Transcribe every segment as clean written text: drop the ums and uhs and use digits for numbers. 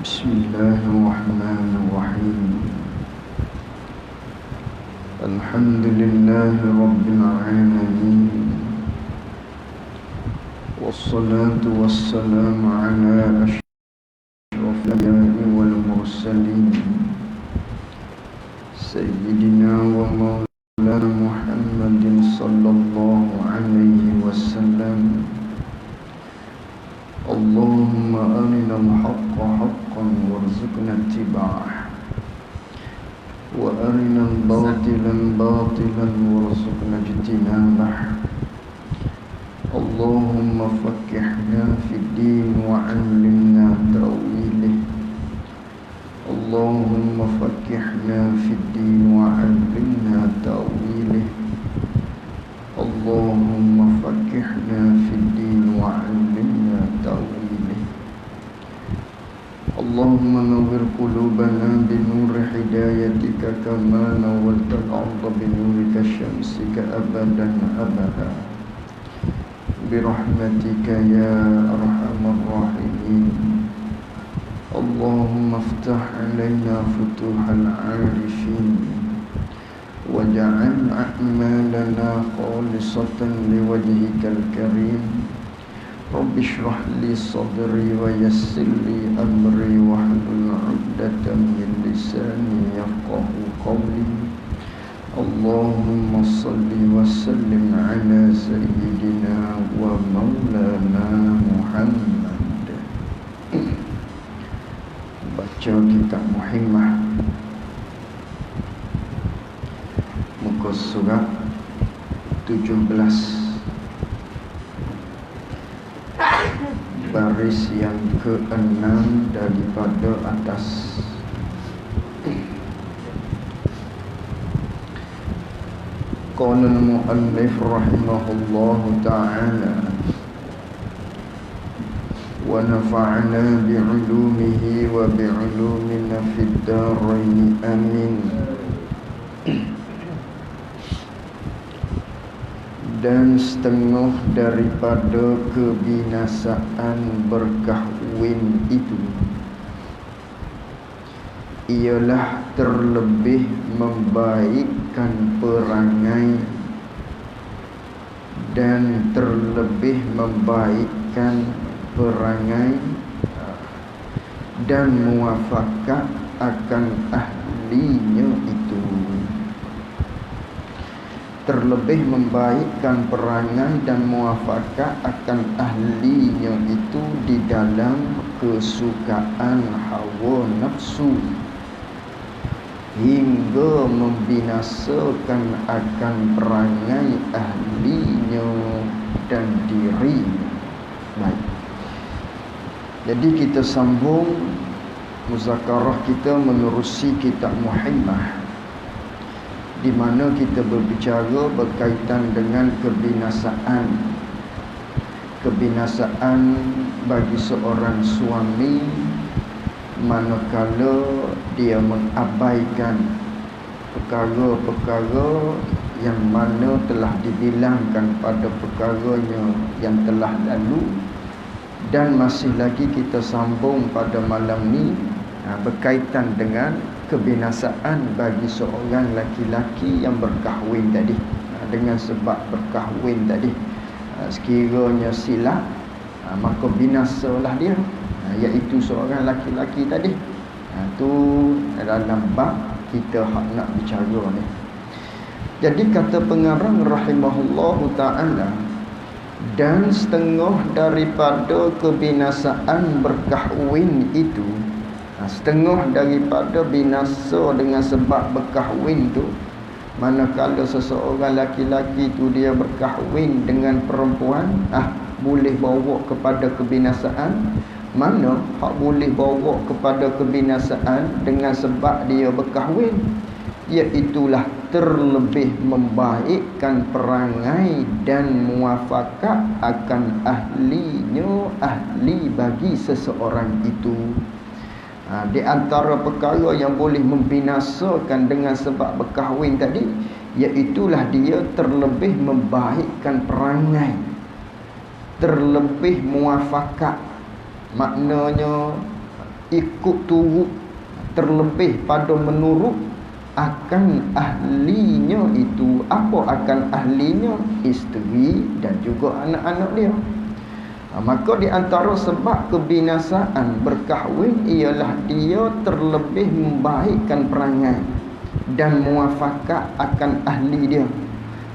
Bismillahirrahmanirrahim. Alhamdulillahi Rabbil Alamin. Wassalatu wassalamu ala ashrafil anbiya'i wal mursalin Sayyidina wa maulana Muhammadin sallallahu alaihi wasallam. Allahumma arinal haqqa haqqan warzuqna ittiba'ah wa arinal batilan batilan warzuqna ijtinabah. Allahumma faqihna fid din wa 'allimna ta'wilih. Allahumma faqihna fid din wa 'allimna ta'wilih. Allahumma faqihna fid din wa 'allimna ta'wilih. Allahumma nawwir qulubana bi nuri hidayatika kama nawwartal arda bi nurika syamsika abadan abada. Birahmatika ya arhamar rahimin. Allahumma iftah alaina futuhal 'arifin waj'al a'malana khalisatan liwajhikal karim. Rabbi shrah li sadri wa yassir li amri wahlul 'uqdatam min lisani yafqahu qawli. Allahumma salli wa sallim ala sayyidina wa maulana Muhammad. Baca kitab Muhimmah, muka surat 17, baris yang ke-6 daripada atas. Qala al-mu'allif rahimahullahu ta'ala wa nafa'ana bi'ulumihi wa bi'ulumina fid darain amin. Dan setengah daripada kebinasaan berkahwin itu ialah terlebih membaikkan perangai dan terlebih membaikkan perangai dan muafakat akan ahlinya itu. Terlebih membaikkan perangai dan muafakat akan ahlinya itu di dalam kesukaan hawa nafsu hingga membinasakan akan perangai ahlinya dan dirinya. Baik. Jadi kita sambung muzakarah kita menerusi kitab Muhimmah, di mana kita berbicara berkaitan dengan kebinasaan bagi seorang suami manakala dia mengabaikan perkara-perkara yang mana telah dibilangkan pada perkaranya yang telah lalu. Dan masih lagi kita sambung pada malam ni berkaitan dengan kebinasaan bagi seorang laki-laki yang berkahwin tadi. Dengan sebab berkahwin tadi, sekiranya silap, maka binasalah dia, iaitu seorang laki-laki tadi. Itu dalam bab kita nak bicara ni. Jadi kata pengarang rahimahullahu ta'ala, dan setengah daripada kebinasaan berkahwin itu, setengah daripada binasa dengan sebab berkahwin tu, manakala seseorang laki-laki tu dia berkahwin dengan perempuan, boleh bawa kepada kebinasaan. Mana hak boleh bawa kepada kebinasaan dengan sebab dia berkahwin, iaitulah terlebih membaikkan perangai dan muafakat akan ahlinya, ahli bagi seseorang itu. Di antara perkara yang boleh membinasakan dengan sebab berkahwin tadi, iaitulah dia terlebih membaikkan perangai, terlebih muafakat. Maknanya ikut turut, terlebih pada menurut akan ahlinya itu. Apa akan ahlinya? Isteri dan juga anak-anak dia. Maka di antara sebab kebinasaan berkahwin ialah dia terlebih membaikkan perangai dan muafakat akan ahli dia.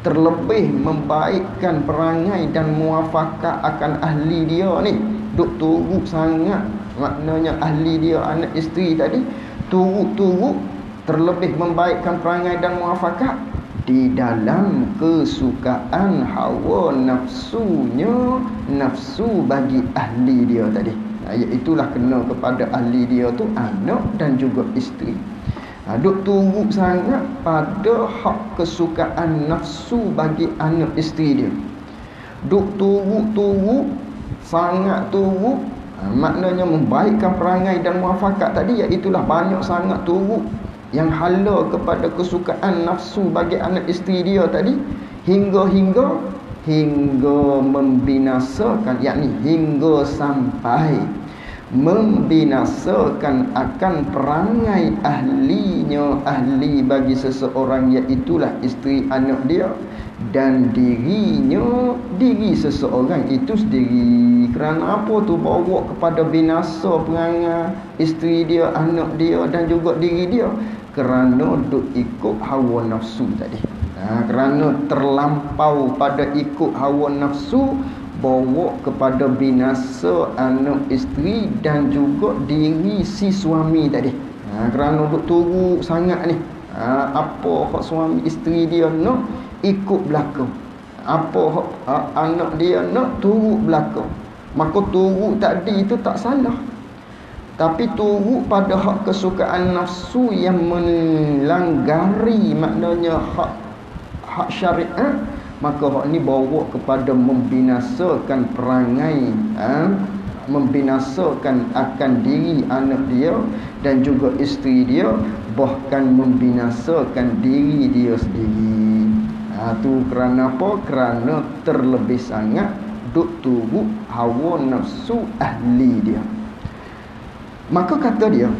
Terlebih membaikkan perangai dan muafakat akan ahli dia ni. Duk turut sangat, maknanya ahli dia, anak isteri tadi, turut-turut terlebih membaikkan perangai dan muafakat di dalam kesukaan hawa nafsunya, nafsu bagi ahli dia tadi. Iaitulah kena kepada ahli dia tu anak dan juga isteri. Duk turut sangat pada hak kesukaan nafsu bagi anak isteri dia. Duk turut sangat turut, maknanya membaikkan perangai dan muafakat tadi, iaitulah banyak sangat turut yang hala kepada kesukaan nafsu bagi anak isteri dia tadi, hingga membinasakan, yakni hingga sampai membinasakan akan perangai ahlinya, ahli bagi seseorang, iaitulah isteri anak dia dan dirinya, diri seseorang itu sendiri. Kerana apa tu? Bawa kepada binasa perangai isteri dia, anak dia dan juga diri dia, kerana duk ikut hawa nafsu tadi. Kerana terlampau pada ikut hawa nafsu, bawa kepada binasa anak isteri dan juga diri si suami tadi. Kerana duk turut sangat ni, apa hak suami isteri dia nak, ikut belakang. Apa hak anak dia nak, turut belakang. Maka turut tadi itu tak salah, tapi turut pada hak kesukaan nafsu yang melanggari, maknanya hak syariat, maka hak ni bawa kepada membinasakan perangai, membinasakan akan diri anak dia dan juga isteri dia, bahkan membinasakan diri dia sendiri. Tu kerana apa? Kerana terlebih sangat duk turut hawa nafsu ahli dia. Maka kata dia,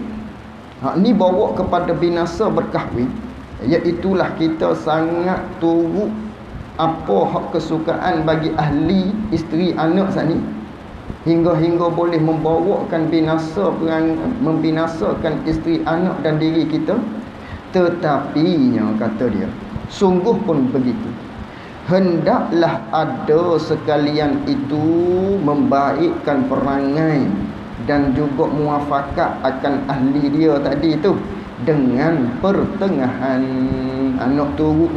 ni bawa kepada binasa berkahwin, iaitulah kita sangat turut apa hak kesukaan bagi ahli isteri anak saat ni, hingga boleh membawakan binasa, membinasakan isteri anak dan diri kita. Tetapi kata dia, sungguh pun begitu, hendaklah ada sekalian itu membaikkan perangai dan juga muafakat akan ahli dia tadi tu dengan pertengahan. Nak turut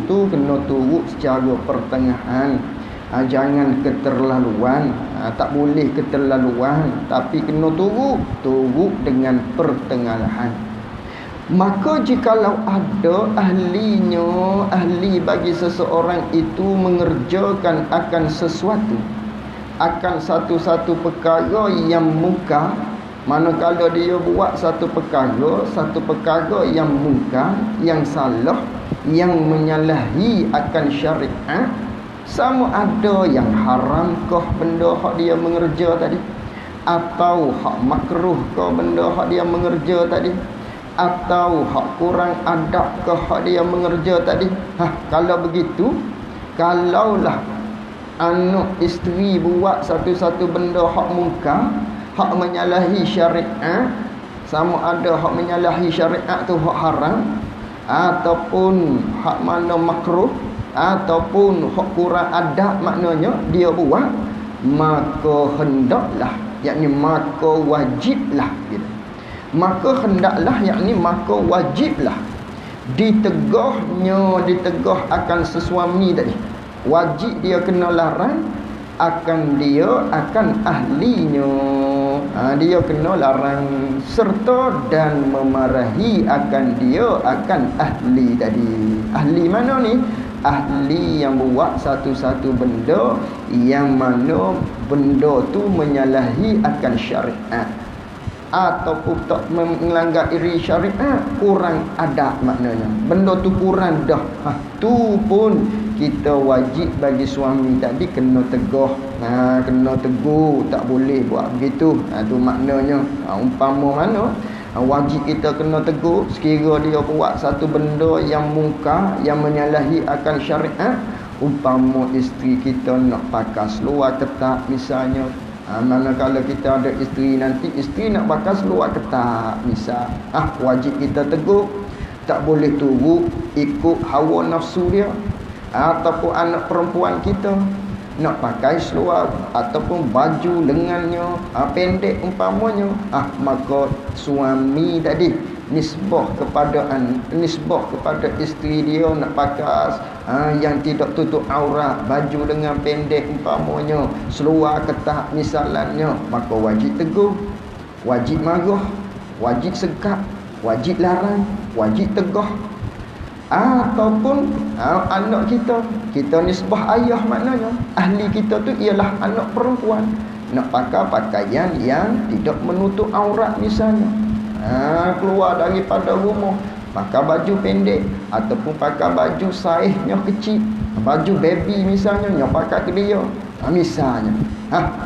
tu kena turut secara pertengahan. Jangan keterlaluan, tak boleh keterlaluan, tapi kena turut dengan pertengahan. Maka jikalau ada ahlinya, ahli bagi seseorang itu mengerjakan akan sesuatu, akan satu-satu perkara yang munkar, manakala dia buat satu perkara yang munkar, yang salah, yang menyalahi akan syariat, sama ada yang haramkah benda hak dia mengerja tadi, atau hak makruhkah benda hak dia mengerja tadi, atau hak kurang adabkah hak dia mengerja tadi. Kalau begitu, kalaulah anak isteri buat satu-satu benda hak munkar, hak menyalahi syariat, sama ada hak menyalahi syariat tu hak haram, ataupun hak mana makruh, ataupun hak kurang adab, maknanya dia buat, maka hendaklah, yakni maka wajiblah gitu. Maka hendaklah, yakni maka wajiblah ditegah akan sesuami tadi. Wajib dia kena larang akan dia, akan ahlinya. Dia kena larang serta dan memarahi akan dia, akan ahli tadi. Ahli mana ni? Ahli yang buat satu-satu benda yang mana benda tu menyalahi akan syariat, ataupun tak melanggar iri syariat, kurang adab, maknanya benda tu kurang dah. Tu pun kita wajib bagi suami tadi kena tegur. Kena tegur, tak boleh buat begitu. Tu maknanya. Umpama mana wajib kita kena tegur sekira dia buat satu benda yang mungkar, yang menyalahi akan syariat. Umpama isteri kita nak pakai seluar ketat misalnya, manakala kita ada isteri nanti, isteri nak pakai seluar ketat misal, wajib kita tegur. Tak boleh turut ikut hawa nafsu dia. Ataupun anak perempuan kita nak pakai seluar ataupun baju lengannya pendek umpamanya, maka suami tadi nisbah kepada isteri dia nak pakai yang tidak tutup aurat, baju lengan pendek umpamanya, seluar ketat misalnya, maka wajib tegur, wajib marah, wajib sekat, wajib larang, wajib tegur. Ataupun anak kita nisbah ayah, maknanya ahli kita tu ialah anak perempuan, nak pakai pakaian yang tidak menutup aurat misalnya, keluar daripada rumah pakai baju pendek ataupun pakai baju saiznya kecil, baju baby misalnya, yang pakai ke dia misalnya,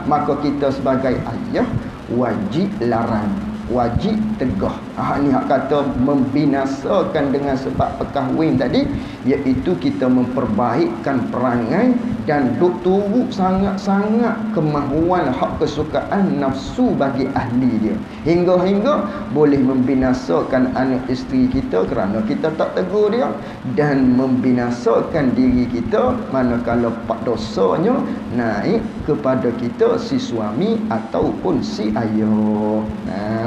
maka kita sebagai ayah wajib larang, wajib tegah. Ni hak kata membinasakan dengan sebab perkahwin tadi, iaitu kita memperbaikkan perangai dan duk turut sangat-sangat kemahuan hak kesukaan nafsu bagi ahli dia, hingga boleh membinasakan anak isteri kita kerana kita tak tegur dia, dan membinasakan diri kita manakala pak dosanya naik kepada kita si suami ataupun si ayah.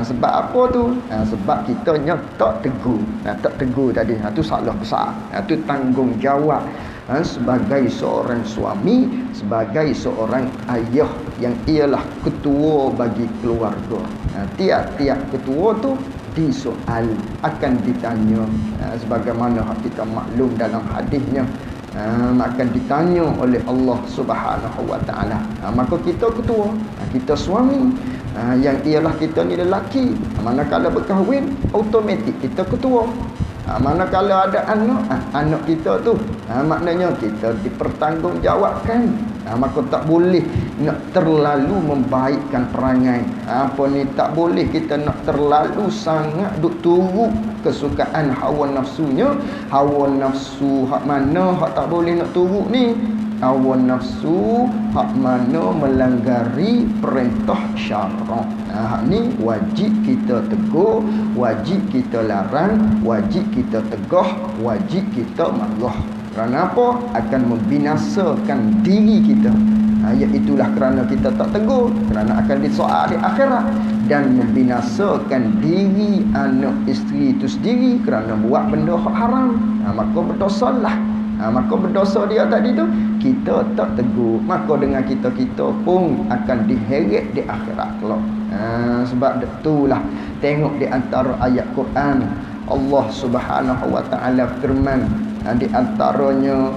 Sebab apa tu? Sebab kita tak tegur. Tak tegur tadi, tu salah besar. Tu tanggungjawab sebagai seorang suami, sebagai seorang ayah yang ialah ketua bagi keluarga. Tiap-tiap ketua tu disoal, akan ditanya, sebagaimana kita maklum dalam hadisnya, akan ditanya oleh Allah Subhanahu wa taala. Maka kita ketua, kita suami, yang ialah kita ni lelaki, manakala berkahwin automatik kita ketua. Manakala ada anak kita tu, maknanya kita dipertanggungjawabkan. Maka tak boleh nak terlalu membaikkan perangai. Tak boleh kita nak terlalu sangat duk turut kesukaan hawa nafsunya. Hawa nafsu hak mana hak tak boleh nak turut ni? Hawa nafsu hak mana melanggari perintah syarak. Hak ni wajib kita tegur, wajib kita larang, wajib kita tegah, wajib kita marah. Kerana apa? Akan membinasakan diri kita. Iaitulah kerana kita tak tegur, kerana akan disoal di akhirat, dan membinasakan diri anak isteri itu sendiri kerana buat benda hak haram. Maka berdosalah. Maka berdosa dia tadi tu, kita tak tegur, maka dengan kita pun akan diheret di akhirat kelak. Sebab itulah tengok di antara ayat Quran, Allah Subhanahu wa taala firman, di antaranya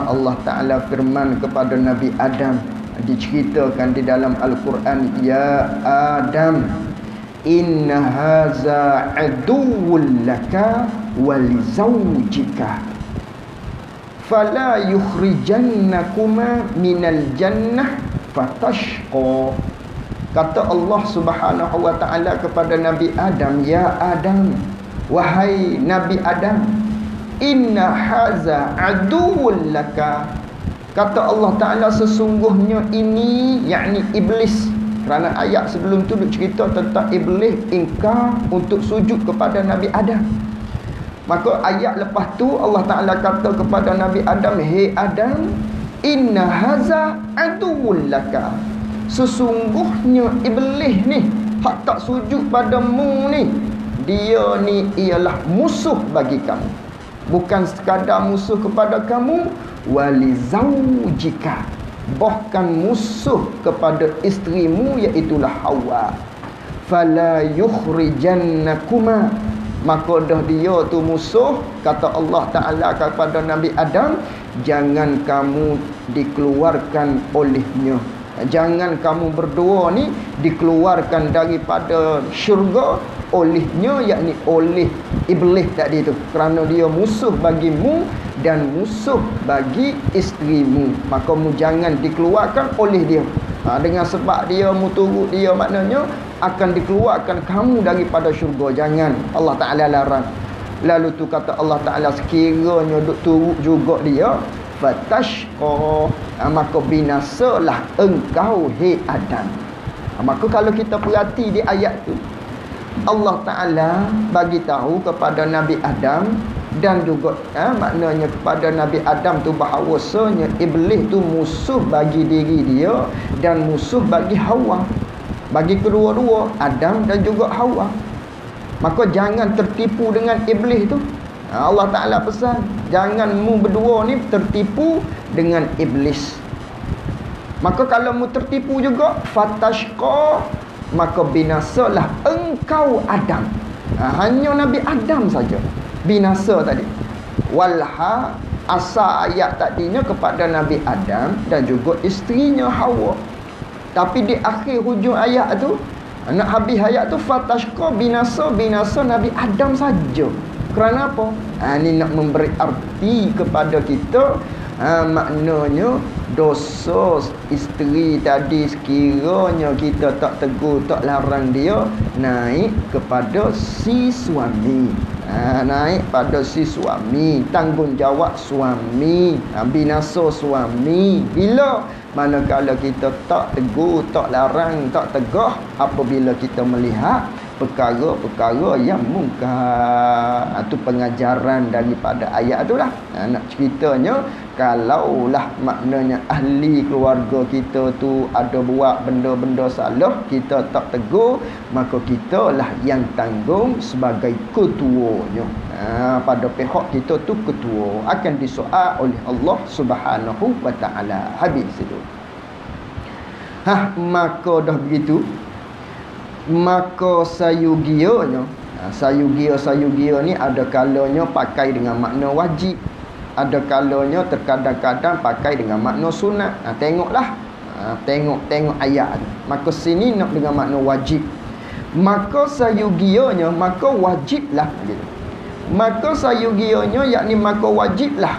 Allah taala firman kepada Nabi Adam, diceritakan di dalam Al-Quran, ya Adam, inna haza aduwwun laka wa li zawjika fala yukhrijannakuma minal jannah fatashqa. Kata Allah Subhanahu wa taala kepada Nabi Adam, ya Adam, wahai Nabi Adam, inna haza aduwwun laka. Kata Allah Taala, sesungguhnya ini, yakni iblis. Kerana ayat sebelum tu cerita tentang iblis ingkar untuk sujud kepada Nabi Adam. Maka ayat lepas tu Allah Ta'ala kata kepada Nabi Adam, hei Adam, inna haza aduwwun laka. Sesungguhnya iblis ni, hak tak sujud padamu ni, dia ni ialah musuh bagi kamu. Bukan sekadar musuh kepada kamu, wali zaujika, bahkan musuh kepada isterimu, iaitulah Hawa. Fala yukhrijannakuma, maka dah dia tu musuh. Kata Allah Ta'ala kepada Nabi Adam, jangan kamu dikeluarkan olehnya, jangan kamu berdua ni dikeluarkan daripada syurga olehnya, yakni oleh iblis tadi tu, kerana dia musuh bagimu dan musuh bagi isterimu, maka mu jangan dikeluarkan oleh dia. Dengan sebab dia mu turut dia, maknanya akan dikeluarkan kamu daripada syurga. Jangan, Allah Ta'ala larang. Lalu tu kata Allah Ta'ala, sekiranya duk turut juga dia, fatashqa, maka binasalah engkau hai Adam. Maka kalau kita perhati di ayat tu, Allah Ta'ala bagi tahu kepada Nabi Adam dan juga maknanya kepada Nabi Adam tu bahawasanya iblis tu musuh bagi diri dia dan musuh bagi Hawa, bagi kedua-dua Adam dan juga Hawa. Maka jangan tertipu dengan iblis tu. Allah Ta'ala pesan, jangan mu berdua ni tertipu dengan iblis. Maka kalau mu tertipu juga, fatashqa, maka binasalah engkau Adam. Hanya Nabi Adam saja binasa tadi. Walha, asal ayat tadinya kepada Nabi Adam dan juga isterinya Hawa. Tapi di akhir hujung ayat tu, nak habis ayat tu, fatashqa, binasa Nabi Adam saja. Kerana apa? Ini nak memberi arti kepada kita, maknanya dosa isteri tadi sekiranya kita tak tegur, tak larang dia, naik kepada si suami. Naik pada si suami, tanggungjawab suami, binasa suami. Bila manakala kita tak tegur, tak larang, tak tegah, apabila kita melihat perkara-perkara yang mungkar. Itu pengajaran daripada ayat itulah. Nak ceritanya, kalaulah maknanya ahli keluarga kita tu ada buat benda-benda salah, kita tak tegur, maka kita lah yang tanggung sebagai ketuanya. Pada pihak kita tu ketua akan disoal oleh Allah Subhanahu wa Ta'ala. Habis itu. Maka dah begitu, maka sayugianya, sayugia ni ada kalanya pakai dengan makna wajib, ada kalanya terkadang-kadang pakai dengan makna sunat. Tengoklah, tengok ayat tu. Maka sini nak dengan makna wajib. Maka sayugianya, maka wajiblah gitu. Maka sayugianya yakni maka wajiblah,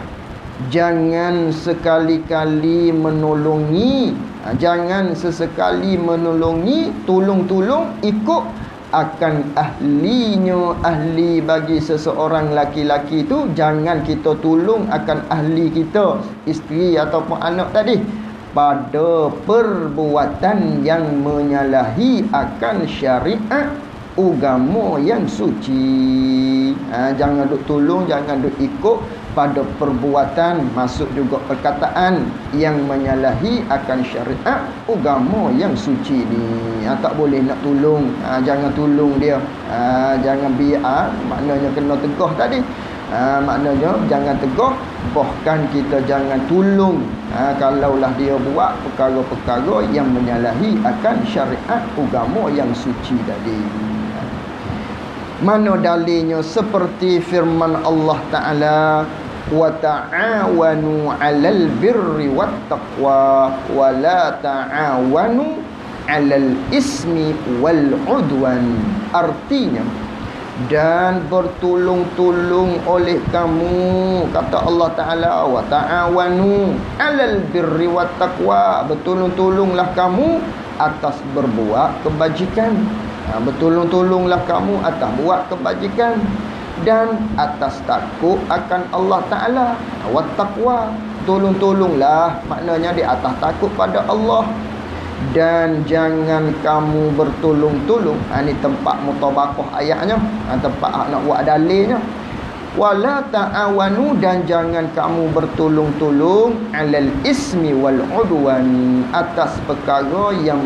jangan sekali-kali menolongi, jangan sesekali menolongi, tolong-tolong ikut akan ahlinya. Ahli bagi seseorang laki-laki tu, jangan kita tolong akan ahli kita, isteri ataupun anak tadi, pada perbuatan yang menyalahi akan syariat agama yang suci. Jangan duk tolong, jangan duk ikut pada perbuatan, masuk juga perkataan yang menyalahi akan syariat agama yang suci ni. Tak boleh nak tolong, jangan tolong dia, jangan biar, maknanya kena tegah tadi. Maknanya jangan tegah, bahkan kita jangan tolong kalaulah dia buat perkara-perkara yang menyalahi akan syariat agama yang suci tadi. Mana dalilnya? Seperti firman Allah Ta'ala, wa ta'awanu 'alal birri wat taqwa wa la ta'awanu 'alal ismi wal 'udwan. Artinya, dan bertolong-tolong oleh kamu, kata Allah Ta'ala, wa ta'awanu 'alal birri wat taqwa, bertolong-tolonglah kamu atas berbuat kebajikan. Bertolong-tolonglah kamu atas buat kebajikan dan atas takut akan Allah Ta'ala. Wat taqwa, tolong-tolonglah maknanya di atas takut pada Allah. Dan jangan kamu bertolong-tolong, ini tempat mutabaqah ayatnya, tempat nak buat dalilnya. Wala ta'awanu, dan jangan kamu bertolong-tolong 'alal ismi wal 'udwan, atas perkara yang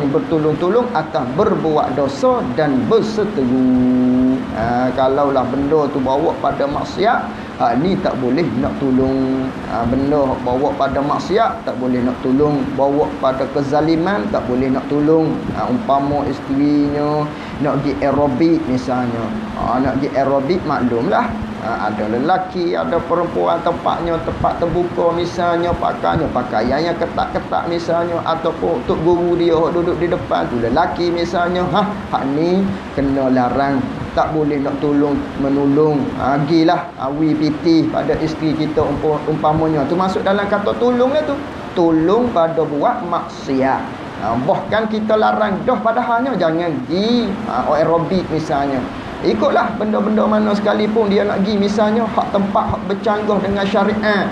bertolong-tolong atas berbuat dosa dan berseteru. Kalaulah benda tu bawa pada maksiat, ni tak boleh nak tolong. Benda bawa pada maksiat tak boleh nak tolong, bawa pada kezaliman tak boleh nak tolong. Umpama isterinya nak pergi aerobik misalnya, nak pergi aerobik, maklumlah ada lelaki, ada perempuan, tempatnya tempat terbuka misalnya, pakainya pakaian yang ketat-ketat misalnya, ataupun untuk guru dia duduk di depan tu lelaki misalnya, hak ni kena larang. tak boleh nak tolong menolong. Gilah awi pitih pada isteri kita umpamanya. Tu masuk dalam kata tolong lah tu. Tolong pada buat maksiat. Bahkan kita larang dah padahalnya jangan gi aerobik misalnya. Ikutlah benda-benda mana sekalipun dia nak gi misalnya hak tempat hak bercanggah dengan syariat.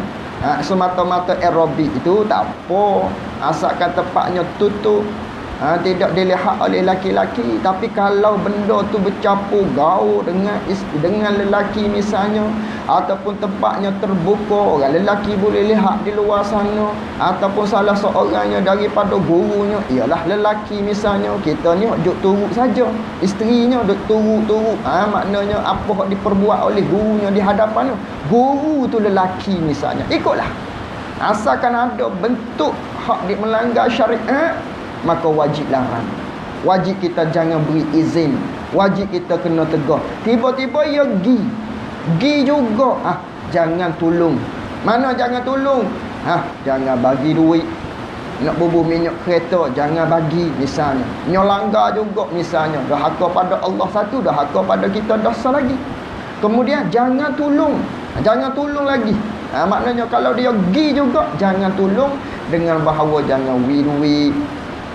Semata-mata aerobik itu tak apa, asalkan tempatnya tutup, tidak dilihat oleh laki-laki. Tapi kalau benda tu bercampur gaul dengan lelaki misalnya, ataupun tempatnya terbuka, orang lelaki boleh lihat di luar sana, ataupun salah seorangnya daripada gurunya ialah lelaki misalnya, kita ni duk turut saja, isterinya duk turut-turut. Maknanya apa yang diperbuat oleh gurunya di hadapan guru tu lelaki misalnya, ikutlah. Asalkan ada bentuk hak di melanggar syariat, maka wajib larang. Wajib kita jangan beri izin. Wajib kita kena tegur. Tiba-tiba ia gi juga. Jangan tolong. Mana jangan tolong? Jangan bagi duit. Nak bubuh minyak kereta, jangan bagi misalnya. Nyolanggar juga misalnya. Dah haka pada Allah satu, dah haka pada kita dosa lagi. Kemudian jangan tolong. Jangan tolong lagi. Maknanya kalau dia gi juga, jangan tolong dengan bahawa jangan duit.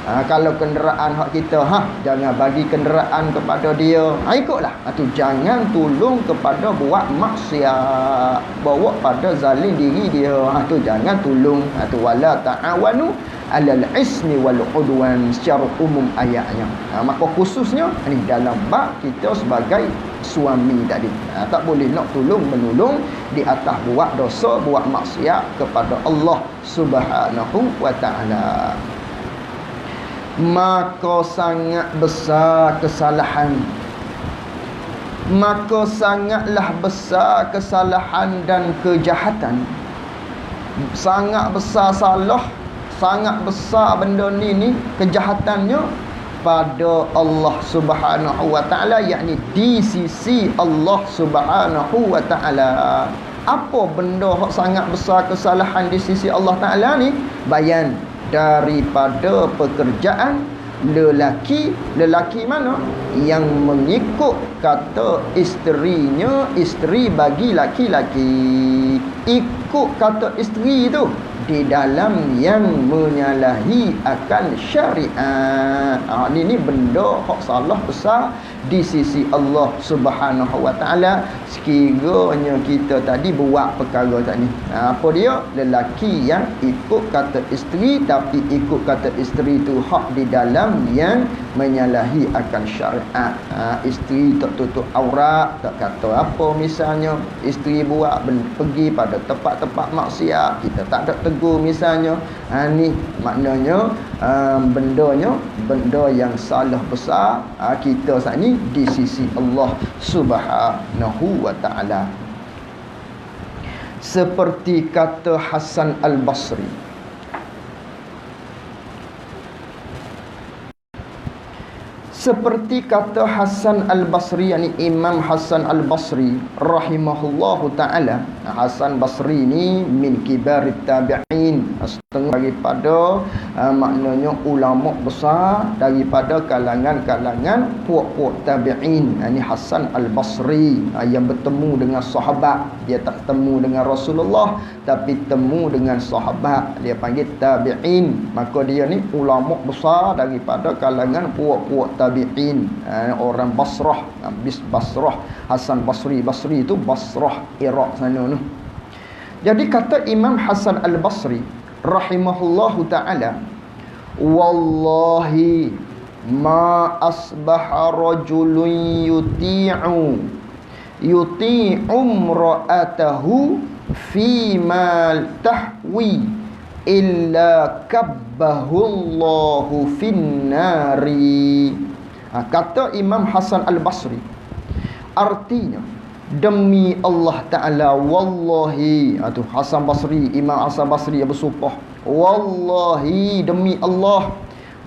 Kalau kenderaan hak kita, jangan bagi kenderaan kepada dia. Ikutlah. Tu jangan tolong kepada buat maksiat, bawa pada zalim diri dia. Tu jangan tolong. Tu wala ta'awanu 'alal ismi wal 'udwan secara umum ayatnya. Maka khususnya ni dalam bab kita sebagai suami tadi. Tak boleh nak tolong menolong di atas buat dosa, buat maksiat kepada Allah Subhanahu wa taala. Maka sangat besar kesalahan, maka sangatlah besar kesalahan dan kejahatan, sangat besar salah, sangat besar benda ni kejahatannya pada Allah Subhanahu wa taala, yakni di sisi Allah Subhanahu wa taala. Apa benda yang sangat besar kesalahan di sisi Allah taala ni? Bayan daripada pekerjaan lelaki mana yang mengikut kata isterinya, isteri bagi laki-laki, ikut kata isteri itu di dalam yang menyalahi akan syariat. Ini benda hak salah besar di sisi Allah Subhanahu wa taala. Sekiranya kita tadi buat perkara tadi, apa dia? Lelaki yang ikut kata isteri, tapi ikut kata isteri itu hak di dalam yang menyalahi akan syariat. Isteri tak tutup aurat, tak kata apa misalnya, isteri buat pergi pada tempat-tempat maksiat, kita tak ada tegur misalnya. Ni maknanya benda yang salah besar kita saat ni di sisi Allah Subhanahu wa taala. Seperti kata Hasan Al-Basri, seperti kata Hasan Al-Basri, yakni Imam Hasan Al-Basri rahimahullahu ta'ala. Hasan Basri ni min kibarit tabi'in, setengah daripada maknanya ulama besar daripada kalangan-kalangan puak-puak tabi'in. Ini Hasan Al-Basri yang bertemu dengan sahabat. Dia tak bertemu dengan Rasulullah, tapi temu dengan sahabat. Dia panggil tabi'in. Maka dia ni ulama besar daripada kalangan puak-puak tabi'in. Orang Basrah, Basrah. Hasan Basri itu Basrah, Iraq sana tu. Jadi kata Imam Hasan Al-Basri rahimahullahu ta'ala, wallahi ma asbaha rajulun yuti'u imra'atahu fi ma tahwi illa kabbahu Allahu finnari. Kata Imam Hasan Al-Basri, artinya demi Allah Ta'ala, wallahi, tu Hasan Basri, Imam Hasan Basri yang bersumpah, wallahi demi Allah,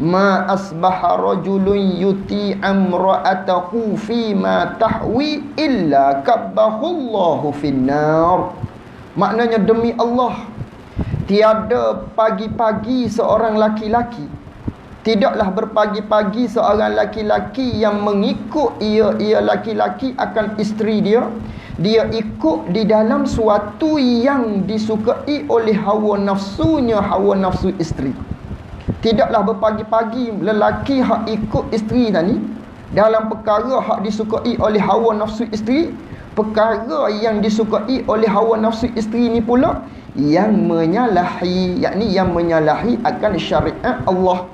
ma asbaha rajulun yuti amra'atahu fi ma tahwi illa kabbahu Allahu finnar. Maknanya demi Allah, tiada pagi-pagi seorang laki-laki Tidaklah berpagi-pagi seorang laki-laki yang mengikut ia laki-laki akan isteri dia. Dia ikut di dalam suatu yang disukai oleh hawa nafsunya, hawa nafsu isteri. Tidaklah berpagi-pagi lelaki hak ikut isteri tadi dalam perkara hak disukai oleh hawa nafsu isteri. Perkara yang disukai oleh hawa nafsu isteri ni pula yang menyalahi, yakni yang menyalahi akan syariat Allah.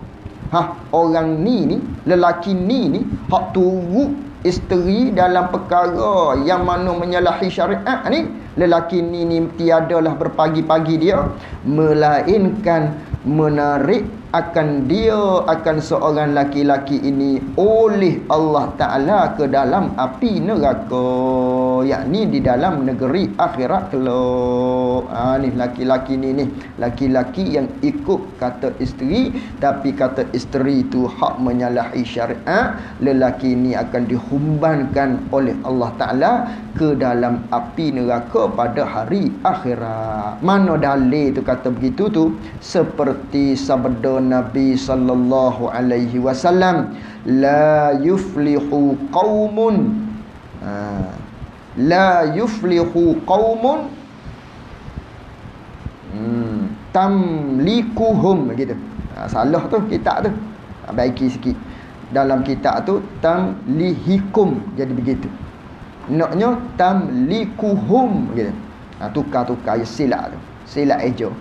Orang ni lelaki ni hak turut isteri dalam perkara yang mana menyalahi syariat ni, lelaki ni tiadalah berpagi-pagi dia, melainkan menarik akan seorang laki-laki ini oleh Allah Ta'ala ke dalam api neraka, yakni di dalam negeri akhirat kelak. Ni laki-laki ni laki-laki yang ikut kata isteri, tapi kata isteri itu hak menyalahi syariat. Lelaki ni akan dihumbankan oleh Allah Ta'ala ke dalam api neraka pada hari akhirat. Mana dalil tu kata begitu tu? Seperti sabda Nabi sallallahu alaihi wasallam, la yuflihu qaumun tamlikuhum, gitu. Salah tu kitab tu. Baiki sikit. Dalam kitab tu tamlihikum, jadi begitu. Naknya tamlikuhum, gitu. Tukar-tukar silap tu. Silap ejo.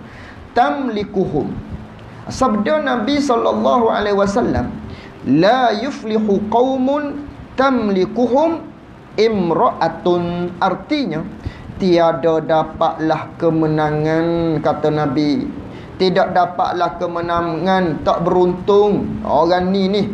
Tamlikuhum. Sabda Nabi sallallahu alaihi wasallam, la yuflihu qaumun tamlikuhum imra'atun. Artinya tiada dapatlah kemenangan, kata Nabi, tidak dapatlah kemenangan, tak beruntung orang ni.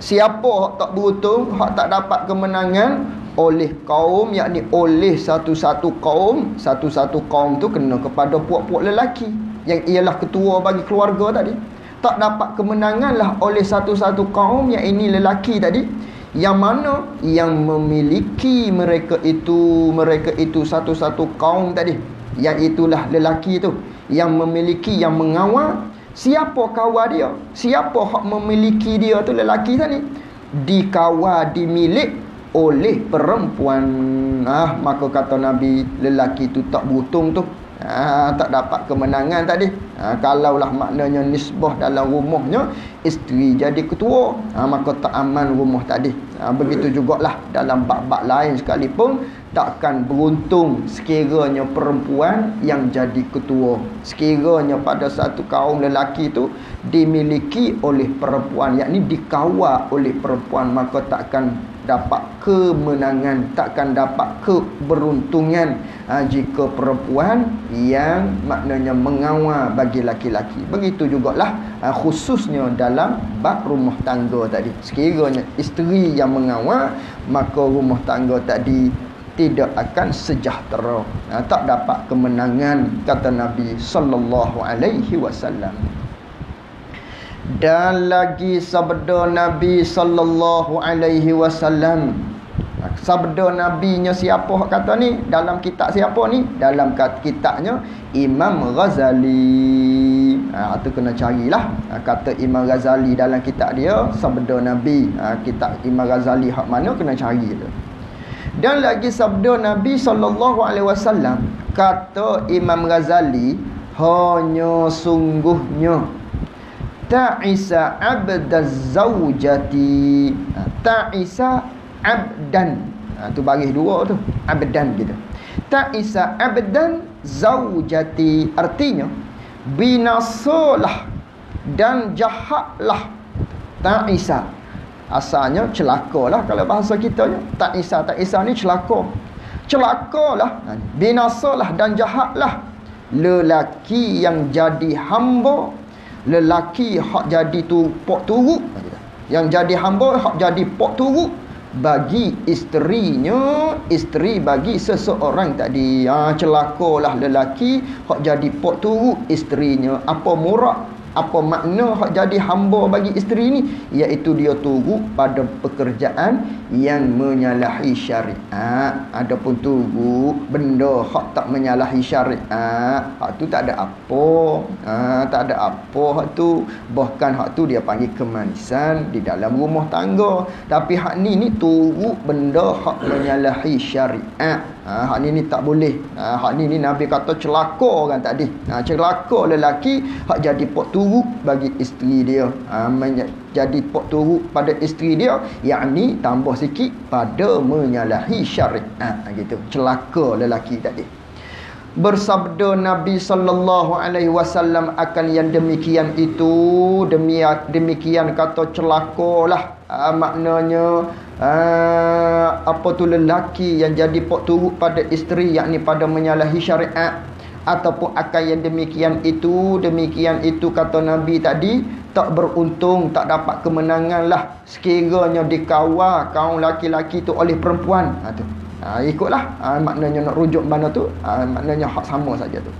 Siapa hak tak beruntung, hak tak dapat kemenangan oleh kaum, yakni oleh satu-satu kaum. Satu-satu kaum tu kena kepada puak-puak lelaki yang ialah ketua bagi keluarga tadi. Tak dapat kemenangan lah oleh satu-satu kaum, yang ini lelaki tadi, yang mana yang memiliki mereka itu satu-satu kaum tadi, yang itulah lelaki tu yang memiliki, yang mengawal. Siapa kawal dia? Siapa hak memiliki dia tu? Lelaki tadi dikawal, dimilik oleh perempuan. Maka kata Nabi, lelaki tu tak beruntung tu. Tak dapat kemenangan tadi. Kalaulah maknanya nisbah dalam rumahnya isteri jadi ketua, maka tak aman rumah tadi. Begitu jugalah dalam bab-bab lain sekalipun, takkan beruntung sekiranya perempuan yang jadi ketua. Sekiranya pada satu kaum lelaki itu dimiliki oleh perempuan, yakni dikawal oleh perempuan, maka takkan dapat kemenangan, takkan dapat keberuntungan jika perempuan yang maknanya mengawal bagi laki-laki. Begitu jugalah khususnya dalam bab rumah tangga tadi. Sekiranya isteri yang mengawal, maka rumah tangga tadi tidak akan sejahtera, tak dapat kemenangan, kata Nabi sallallahu alaihi wasallam. Dan lagi sabda Nabi sallallahu alaihi wasallam, sabda nabinya siapa kata ni? Dalam kitab siapa ni? Dalam kitabnya Imam Ghazali. Tu kena carilah. Kata Imam Ghazali dalam kitab dia sabda Nabi. Kitab Imam Ghazali hak mana, kena cari tu. Dan lagi sabda Nabi sallallahu alaihi wasallam, kata Imam Ghazali, hanya sungguhnya ta'isa abdaz zaujati. Ta'isa abdan. Tu baris dua tu. Abdan gitu. Ta'isa abdan zaujati. Artinya binasalah dan jahatlah. Ta'isa asalnya celakalah kalau bahasa kita nya. Ta'isa ni celaka. Celakalah, binasalah dan jahatlah lelaki yang jadi hamba, lelaki hak jadi tu pok turut, yang jadi hamba hak jadi pok turut bagi isterinya, isteri bagi seseorang tadi. Celakalah lelaki hak jadi pok turut isterinya. Apa murak Apa makna hak jadi hamba bagi isteri ni? Iaitu dia turut pada pekerjaan yang menyalahi syariat. Adapun turut benda hak tak menyalahi syariat, hak tu tak ada apa. Tak ada apa hak tu. Bahkan hak tu dia panggil kemanisan di dalam rumah tangga. Tapi hak ni turut benda hak menyalahi syariat. Hak ni tak boleh. Hak ni Nabi kata celaka orang tadi. Celaka lelaki hak jadi pok turut bagi isteri dia. Jadi pok turut pada isteri dia, yakni tambah sikit pada menyalahi syariat. Gitu. Celaka lelaki tadi. Bersabda Nabi sallallahu alaihi wasallam akan yang demikian itu, demikian kata celakalah. Maknanya apa tu lelaki yang jadi pok turut pada isteri, yakni pada menyalahi syariat, ataupun akan yang demikian itu kata Nabi tadi, tak beruntung, tak dapat kemenangan lah sekiranya dikawal kaum laki-laki tu oleh perempuan. Ikutlah maknanya nak rujuk mana tu, maknanya hak sama saja tu.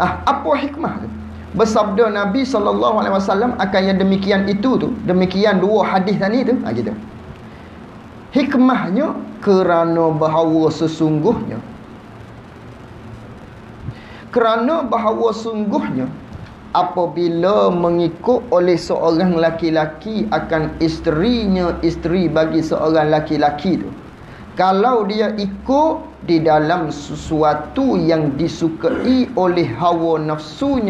Apa hikmah tu? Bersabda Nabi SAW akan yang demikian itu tu, demikian dua hadis tadi tu, gitu. Hikmahnya kerana bahawa sesungguhnya apabila mengikut oleh seorang laki-laki akan isterinya, isteri bagi seorang laki-laki tu, kalau dia ikut di dalam sesuatu yang disukai oleh hawa nafsu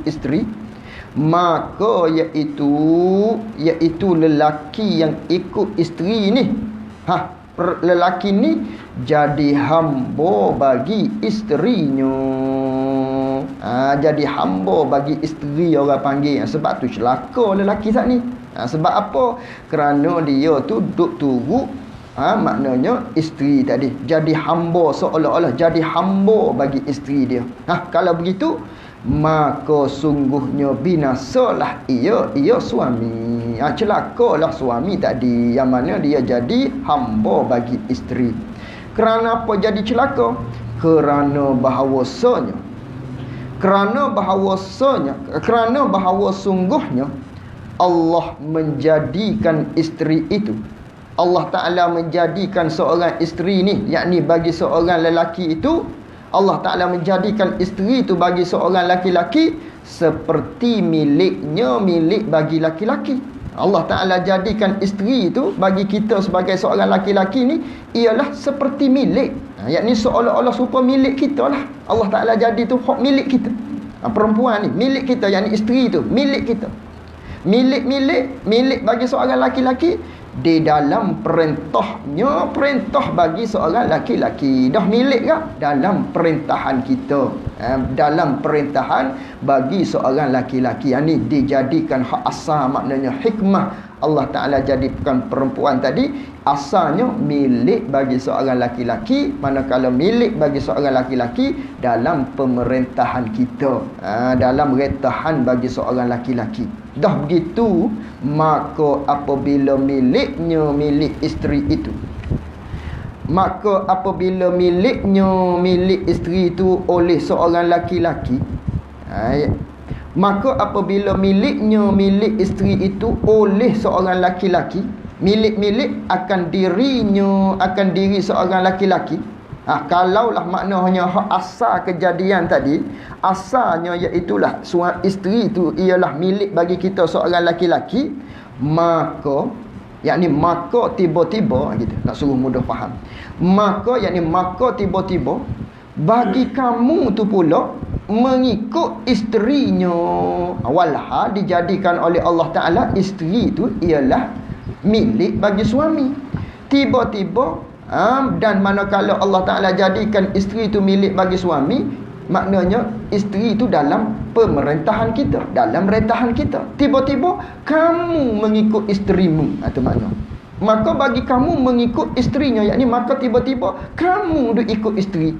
isteri, maka iaitu lelaki yang ikut isteri ni, lelaki ni jadi hamba bagi isterinya. Jadi hamba bagi isteri orang panggil. Sebab tu celaka lelaki saat ni. Sebab apa? Kerana dia tu duduk turut maknanya isteri tadi, jadi hamba, seolah-olah jadi hamba bagi isteri dia. Kalau begitu, maka sungguhnya binasalah ia suami. Celakalah suami tadi, yang mana dia jadi hamba bagi isteri. Kerana apa jadi celaka? Kerana bahawa sungguhnya Allah menjadikan isteri itu, Allah Ta'ala menjadikan seorang isteri ni, yakni bagi seorang lelaki itu, Allah Ta'ala menjadikan isteri itu bagi seorang laki-laki seperti milik bagi laki-laki. Allah Ta'ala jadikan isteri itu bagi kita sebagai seorang laki-laki ni ialah seperti milik. Yakni seolah-olah serupa milik kita lah. Allah Ta'ala jadi tu hak milik kita. Perempuan ni milik kita, yakni isteri itu milik kita. Milik bagi seorang laki-laki di dalam perintah bagi seorang laki-laki. Dah milik ke? Dalam perintahan kita, dalam perintahan bagi seorang laki-laki. Yang ni dijadikan hak asal, maknanya hikmah Allah Ta'ala jadikan perempuan tadi asalnya milik bagi seorang laki-laki, manakala milik bagi seorang laki-laki dalam pemerintahan kita, dalam rentahan bagi seorang laki-laki. Dah begitu, maka apabila milik isteri itu, milik isteri itu oleh seorang laki-laki, maka apabila milik isteri itu oleh seorang laki-laki, milik akan diri seorang laki-laki. Kalaulah maknanya asal kejadian tadi, asalnya iaitulah isteri itu ialah milik bagi kita seorang laki-laki, maka tiba-tiba gitu, nak suruh mudah faham. Maka tiba-tiba bagi kamu tu pula mengikut isterinya. Walha dijadikan oleh Allah Ta'ala isteri itu ialah milik bagi suami. Tiba-tiba dan manakala Allah Ta'ala jadikan isteri itu milik bagi suami, maknanya isteri itu dalam pemerintahan kita, dalam rentahan kita. Tiba-tiba kamu mengikut isterimu, itu makna. Maka bagi kamu mengikut isterinya, yakni maka tiba-tiba kamu duk ikut isteri,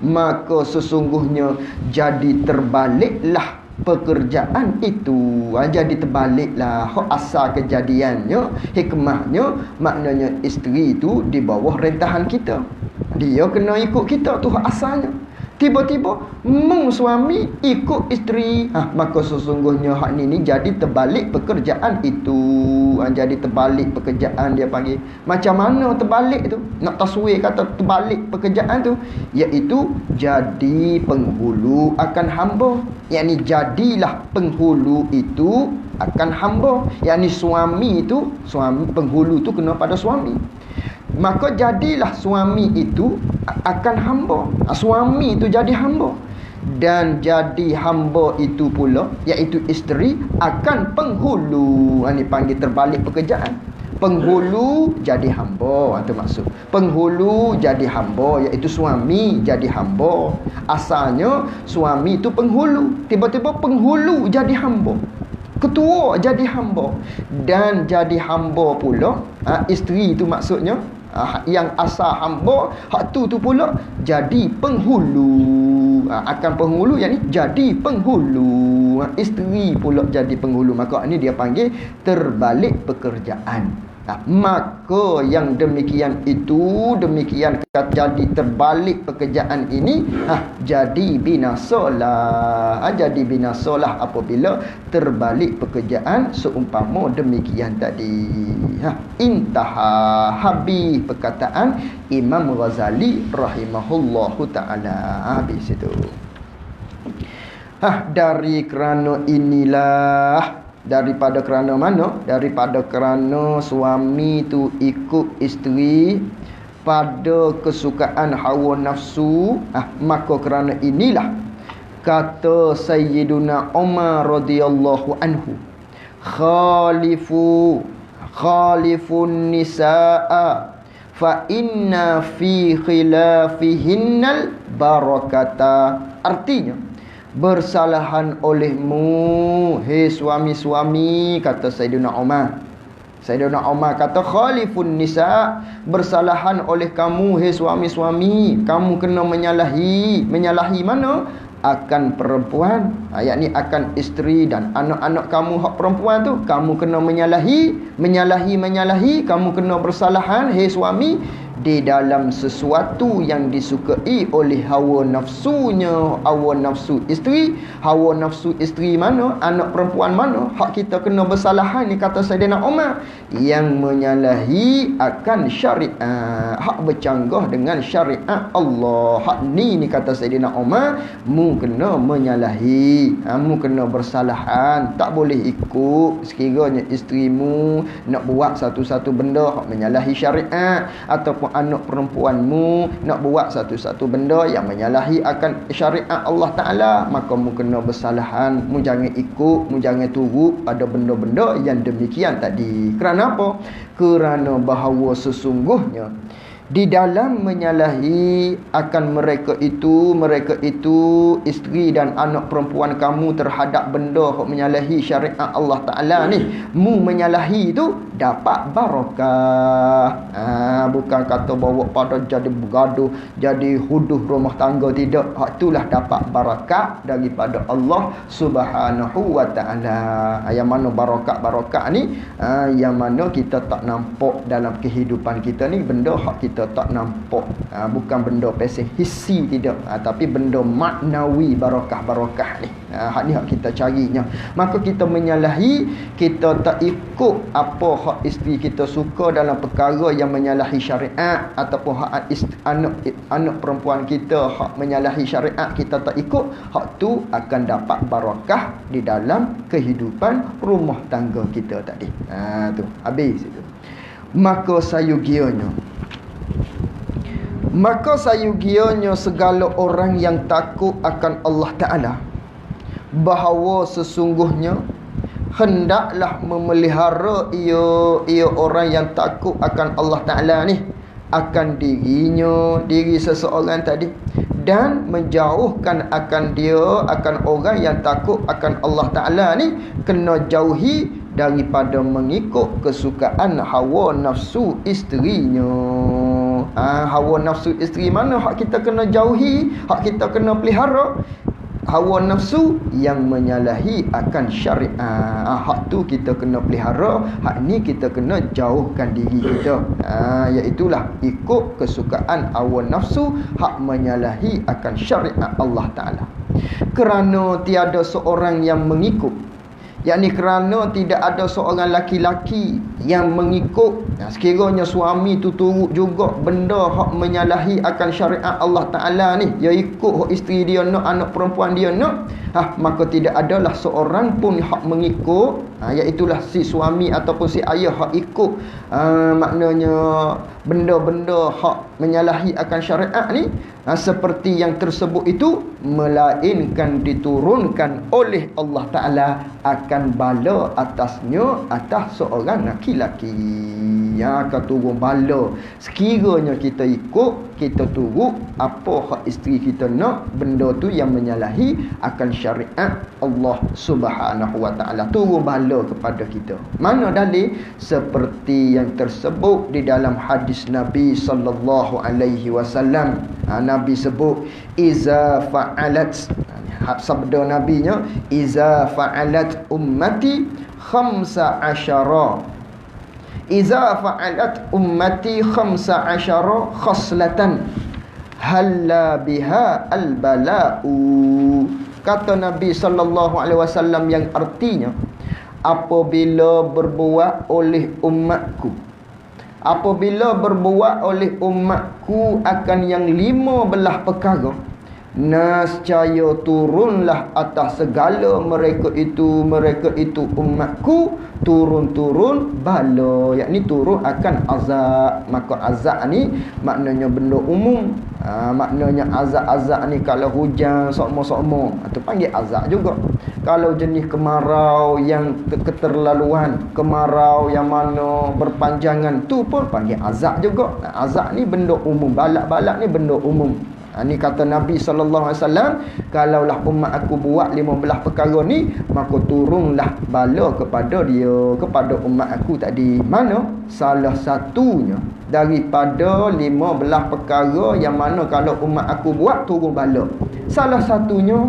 maka sesungguhnya jadi terbaliklah pekerjaan itu. Jadi terbaliklah asal kejadiannya, hikmahnya, maknanya isteri itu di bawah rentahan kita, dia kena ikut kita tu asalnya. Tiba-tiba suami ikut isteri, maka sesungguhnya hak ni jadi terbalik pekerjaan itu. Jadi terbalik pekerjaan dia panggil. Macam mana terbalik tu? Nak taswir kata terbalik pekerjaan tu, iaitu jadi penghulu akan hamba. Yakni jadilah penghulu itu akan hamba. Yakni suami penghulu tu kena pada suami. Maka jadilah suami itu akan hamba. Suami itu jadi hamba. Dan jadi hamba itu pula, iaitu isteri, akan penghulu. Ini panggil terbalik pekerjaan. Penghulu jadi hamba, itu maksud. Penghulu jadi hamba, iaitu suami jadi hamba. Asalnya suami itu penghulu, tiba-tiba penghulu jadi hamba. Ketua jadi hamba. Dan jadi hamba pula, isteri itu maksudnya, yang asal hamba, hak tu pula jadi penghulu. Akan penghulu, yakni jadi penghulu. Isteri pula jadi penghulu. Maka ini dia panggil terbalik pekerjaan. Maka yang demikian itu, demikian jadi terbalik pekerjaan ini, jadi binasalah. Jadi binasalah apabila terbalik pekerjaan seumpama demikian tadi. Intaha, habis perkataan Imam Ghazali rahimahullahu ta'ala. Habis itu. Dari kerana inilah, daripada kerana mana? Daripada kerana suami tu ikut isteri pada kesukaan hawa nafsu, maka kerana inilah, kata Sayyiduna Umar radhiyallahu anhu, khalifun nisaa fa inna fi khilafihinnal barakata. Artinya, bersalahan olehmu, hei suami-suami, kata Sayyidina Umar. Sayyidina Umar kata, khalifun nisa, bersalahan oleh kamu, hei suami-suami. Kamu kena menyalahi. Menyalahi mana? Akan perempuan, yakni akan isteri dan anak-anak kamu hak perempuan tu. Kamu kena menyalahi. Kamu kena bersalahan, hei suami, di dalam sesuatu yang disukai oleh hawa nafsunya, hawa nafsu isteri. Hawa nafsu isteri mana? Anak perempuan mana? Hak kita kena bersalahan ni, kata Sayyidina Umar, yang menyalahi akan syariat, hak bercanggah dengan syariat Allah. Hak ni kata Sayyidina Umar, mu kena menyalahi, mu kena bersalahan. Tak boleh ikut sekiranya isterimu nak buat satu-satu benda hak menyalahi syariat, ataupun anak perempuanmu nak buat satu-satu benda yang menyalahi akan syariat Allah Ta'ala, maka mu kena bersalahan. Mu jangan ikut, mu jangan turut pada benda-benda yang demikian tadi. Kerana apa? Kerana bahawa sesungguhnya di dalam menyalahi akan mereka itu isteri dan anak perempuan kamu terhadap benda yang menyalahi syariat Allah Ta'ala ni, mu menyalahi itu dapat barakah. Bukan kata bawa pada jadi bergaduh, jadi huduh rumah tangga, tidak. Hak itulah dapat barakah daripada Allah Subhanahu wa Ta'ala. Yang mana barakah ni, yang mana kita tak nampak dalam kehidupan kita ni, benda hak kita tak nampak. Bukan benda pesih hissi, tidak. Tapi benda maknawi, barakah-barakah ni. Hak ni hak kita carinya. Maka kita menyalahi, kita tak ikut apa hak isteri kita suka dalam perkara yang menyalahi syariat, ataupun hak anak perempuan kita hak menyalahi syariat, kita tak ikut, hak tu akan dapat barakah di dalam kehidupan rumah tangga kita tadi. Tu habis itu. Maka sayugianya segala orang yang takut akan Allah Ta'ala, bahawa sesungguhnya hendaklah memelihara ia orang yang takut akan Allah Ta'ala ni akan diri seseorang tadi, dan menjauhkan akan dia, akan orang yang takut akan Allah Ta'ala ni, kena jauhi daripada mengikut kesukaan hawa nafsu isterinya. Hawa nafsu isteri mana hak kita kena jauhi, hak kita kena pelihara? hawa nafsu yang menyalahi akan syariat. Hak tu kita kena pelihara, hak ni kita kena jauhkan diri kita. Iaitulah ikut kesukaan hawa nafsu, hak menyalahi akan syariat Allah Ta'ala. Kerana tiada seorang yang mengikut, yakni kerana tidak ada seorang laki-laki yang mengikut. Sekiranya suami tu turut juga benda hak menyalahi akan syariat Allah Ta'ala ni, dia ikut hak isteri dia nak, anak perempuan dia nak, maka tidak adalah seorang pun hak mengikut, iaitulah si suami ataupun si ayah hak ikut maknanya benda-benda hak menyalahi akan syariat ni, seperti yang tersebut itu, melainkan diturunkan oleh Allah Ta'ala akan bala atasnya, atas seorang laki-laki. Akan turun bala sekiranya kita ikut, kita turut apa hak isteri kita nak, benda tu yang menyalahi akan syariat Allah Subhanahu Wa Ta'ala, turun bala kepada kita. Mana dalil? Seperti yang tersebut di dalam hadis Nabi sallallahu alaihi wasallam. Nabi sebut iza fa'alat, sabda nabinya, iza fa'alat ummati khamsa asyara, iza fa'alat ummati khamsa asyara khaslatan halla biha al-bala'u. Kata Nabi sallallahu alaihi wasallam, yang artinya apabila berbuat oleh umatku, apabila berbuat oleh umatku akan yang 15 perkara, nescaya turunlah atas segala mereka itu umatku turun-turun bala, yakni turun akan azab. Maka azab ni maknanya benda umum. Maknanya azab-azab ni kalau hujan sokmo-sokmo itu panggil azab juga. Kalau jenis kemarau yang keterlaluan, kemarau yang mana berpanjangan, tu pun panggil azab juga. Azab ni benda umum, balak-balak ni benda umum. Ni kata Nabi SAW, kalaulah umat aku buat 15 perkara ni, maka turunlah bala kepada dia, kepada umat aku tadi. Mana? Salah satunya daripada 15 perkara yang mana kalau umat aku buat, turun bala. Salah satunya,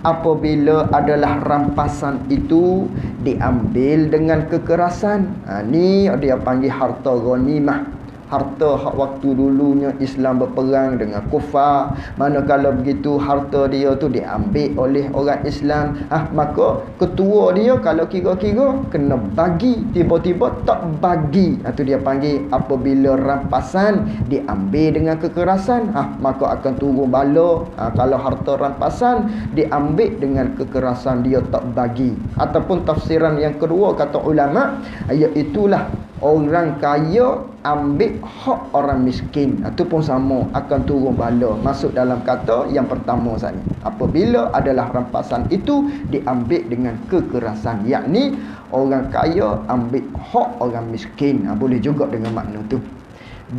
apabila adalah rampasan itu diambil dengan kekerasan. Ni dia panggil harta ghanimah. Harta hak waktu dulunya Islam berperang dengan kufar, manakala begitu harta dia tu diambil oleh orang Islam, maka ketua dia kalau kira-kira kena bagi, tiba-tiba tak bagi, itu dia panggil apabila rampasan diambil dengan kekerasan, maka akan turun bala. Kalau harta rampasan diambil dengan kekerasan, dia tak bagi. Ataupun tafsiran yang kedua kata ulama, iaitulah orang kaya ambil hak orang miskin, itu pun sama, akan turun bala. Masuk dalam kata yang pertama tadi, apabila adalah rampasan itu diambil dengan kekerasan, yakni orang kaya ambil hak orang miskin. Boleh juga dengan makna tu.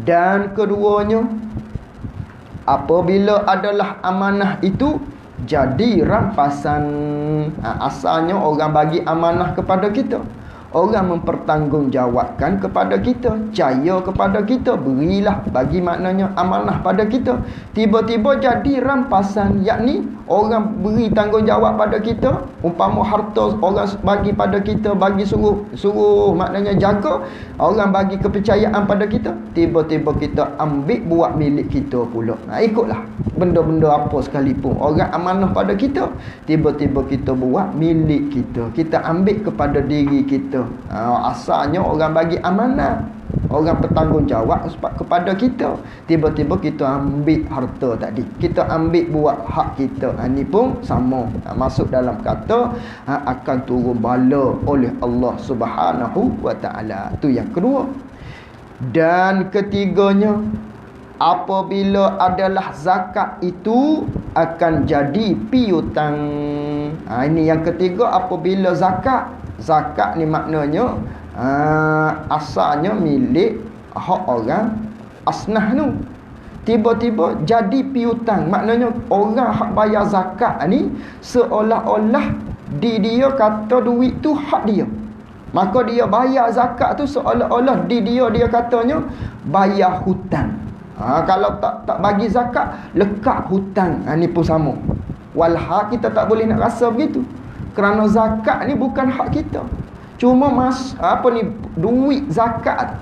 Dan keduanya, apabila adalah amanah itu jadi rampasan. Asalnya orang bagi amanah kepada kita, orang mempertanggungjawabkan kepada kita, percaya kepada kita, berilah, bagi maknanya amanah pada kita. Tiba-tiba jadi rampasan, yakni orang beri tanggungjawab pada kita, umpama harta orang bagi pada kita, bagi suruh maknanya jaga, orang bagi kepercayaan pada kita, tiba-tiba kita ambil buat milik kita pula. Ikutlah benda-benda apa sekalipun orang amanah pada kita, tiba-tiba kita buat milik kita, kita ambil kepada diri kita. Asalnya orang bagi amanah, orang bertanggungjawab kepada kita, tiba-tiba kita ambil harta tadi, kita ambil buat hak kita. Ini pun sama, masuk dalam kata akan turun bala oleh Allah Subhanahu Wa Ta'ala. Itu yang kedua. Dan ketiganya, apabila adalah zakat itu akan jadi piutang. Ini yang ketiga, apabila zakat. Zakat ni maknanya asalnya milik hak orang asnah tu, tiba-tiba jadi piutang. Maknanya orang hak bayar zakat ni seolah-olah dia kata duit tu hak dia, maka dia bayar zakat tu seolah-olah dia katanya bayar hutang. Kalau tak bagi zakat, lekat hutang. Ni pun sama. Walhal kita tak boleh nak rasa begitu. Kerana zakat ni bukan hak kita. Cuma duit zakat.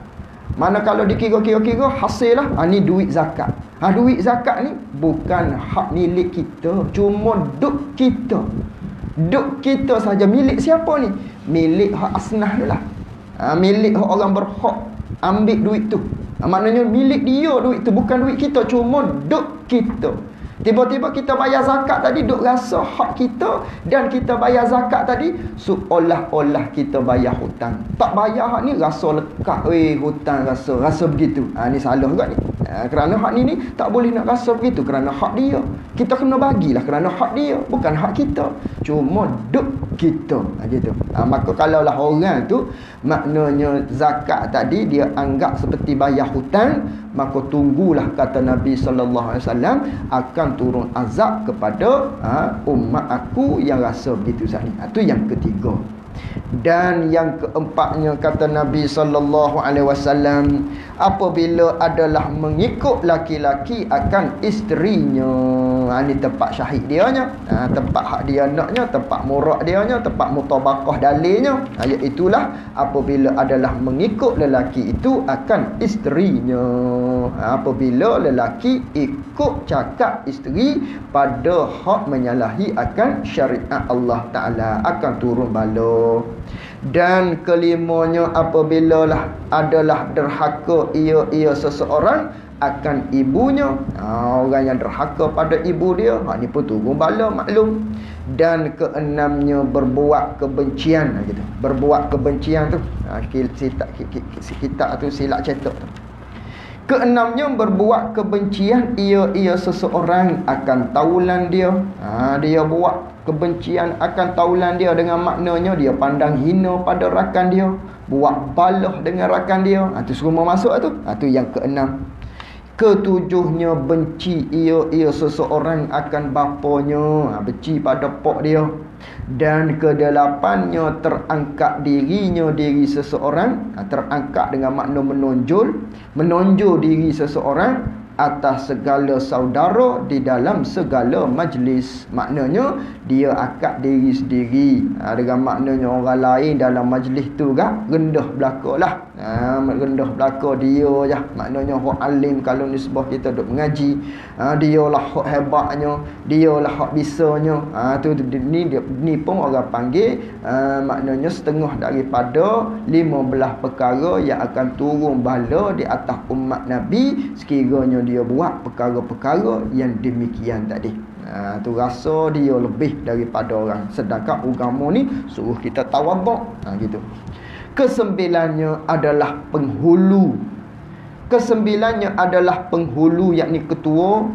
Mana kalau dikira-kira hasil lah, ni duit zakat. Duit zakat ni bukan hak milik kita, cuma duk kita. Duk kita saja. Milik siapa ni? Milik hak asnah tu lah. Milik hak orang berhak ambil duit tu. Maknanya milik dia duit tu, bukan duit kita, cuma duk kita. Tiba-tiba kita bayar zakat tadi, duk rasa hak kita, dan kita bayar zakat tadi seolah-olah kita bayar hutang. Tak bayar hak ni rasa lekat, hutang rasa begitu. Ni salah juga ni. Kerana hak ni tak boleh nak rasa begitu, kerana hak dia. Kita kena bagilah kerana hak dia, bukan hak kita. Cuma duk kita. Gitu. Maka kalaulah orang tu maknanya zakat tadi dia anggap seperti bayar hutang, maka tunggulah kata Nabi SAW akan turun azab kepada umat aku yang rasa begitu tadi. Itu yang ketiga. Dan yang keempatnya kata Nabi SAW, apabila adalah mengikut laki-laki akan isterinya. Ini tempat syahid dianya, tempat hak dia naknya, tempat murak dianya, tempat mutabaqah dalilnya. Itulah apabila adalah mengikut lelaki itu akan isterinya. Apabila lelaki ikut cakap isteri pada hak menyalahi akan syariat Allah Ta'ala, akan turun bala. Dan kelimanya apabila adalah derhaka ia seseorang akan ibunya. Orang yang derhaka pada ibu dia, ni pun turun bala, maklum. Dan keenamnya berbuat kebencian gitu. Berbuat kebencian tu kitab tu silap cetak tu. Keenamnya berbuat kebencian ia seseorang akan taulan dia. Dia buat kebencian akan taulan dia, dengan maknanya dia pandang hina pada rakan dia, buat balah dengan rakan dia. Itu semua masuk tu. Itu yang keenam. Ketujuhnya benci ia seseorang akan bapanya, benci pada pak dia. Dan kedelapannya terangkat diri seseorang, terangkat dengan makna menonjol diri seseorang atas segala saudara di dalam segala majlis. Maknanya dia akad diri sendiri, dengan maknanya orang lain dalam majlis tu rendah belakalah. Rendah belaka dia je. Maknanya hak alim, kalau nisbah kita duk mengaji, dialah hak hebatnya, dialah hak bisanya. Ni pun orang panggil maknanya setengah daripada 15 perkara yang akan turun bala di atas umat Nabi sekiranya dia buat perkara-perkara yang demikian tadi. Tu rasa dia lebih daripada orang. Sedangkan agama ni suruh kita tawaduk. Gitu. Kesembilannya adalah penghulu. Kesembilannya adalah penghulu, yakni ketua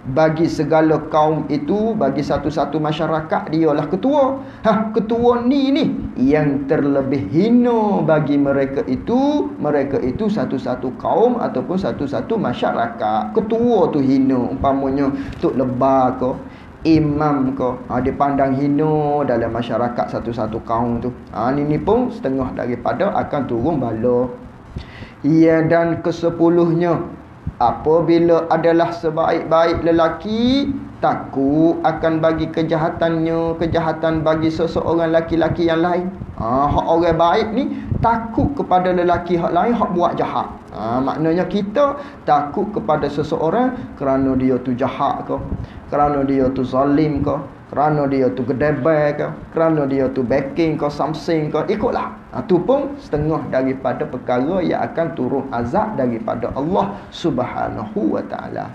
bagi segala kaum itu. Bagi satu-satu masyarakat dialah ketua. Ketua ni yang terlebih hina bagi mereka itu satu-satu kaum ataupun satu-satu masyarakat. Ketua tu hina, umpamanya tok lebar ke, imam ke, dipandang hina dalam masyarakat satu-satu kaum tu. Ini pun setengah daripada akan turun bala. Dan kesepuluhnya, apabila adalah sebaik-baik lelaki takut akan bagi kejahatan bagi seseorang laki-laki yang lain. Hak orang baik ni takut kepada lelaki hak lain hak buat jahat. Maknanya kita takut kepada seseorang kerana dia tu jahat ke, kerana dia tu zalim ke, kerana dia tu gedebai ke, kerana dia tu backing ke, something ke, ikutlah. Itu pun setengah daripada perkara yang akan turun azab daripada Allah Subhanahu wa ta'ala.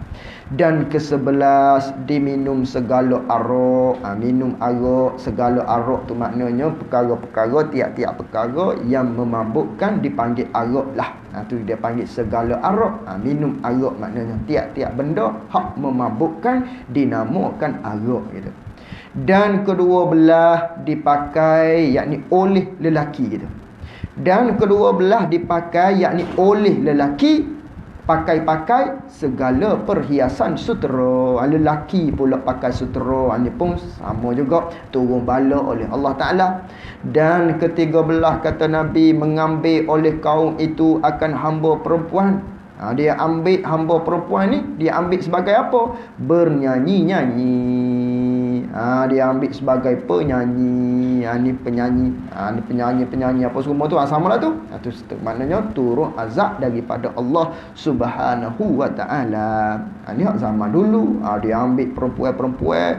Dan ke-11, diminum segala arak. Minum arak, segala arak tu maknanya perkara-perkara, tiap-tiap perkara yang memabukkan dipanggil arak lah. Tu dia panggil segala arak. Minum arak maknanya tiap-tiap benda hak memabukkan dinamakan arak gitu. Dan kedua belah dipakai, yakni oleh lelaki gitu. Dan kedua belah dipakai, yakni oleh lelaki, pakai segala perhiasan sutera. Lelaki pula pakai sutera. Ini pun sama juga turun bala oleh Allah Ta'ala. Dan ketiga belah kata Nabi, mengambil oleh kaum itu akan hamba perempuan. Dia ambil hamba perempuan ni, dia ambil sebagai apa? Bernyanyi-nyanyi. Dia ambil sebagai penyanyi. Ni penyanyi. Ni penyanyi apa semua tu sama lah tu. Itu maknanya turun azab daripada Allah Subhanahu wa taala. Ni zaman dulu. Dia ambil perempuan-perempuan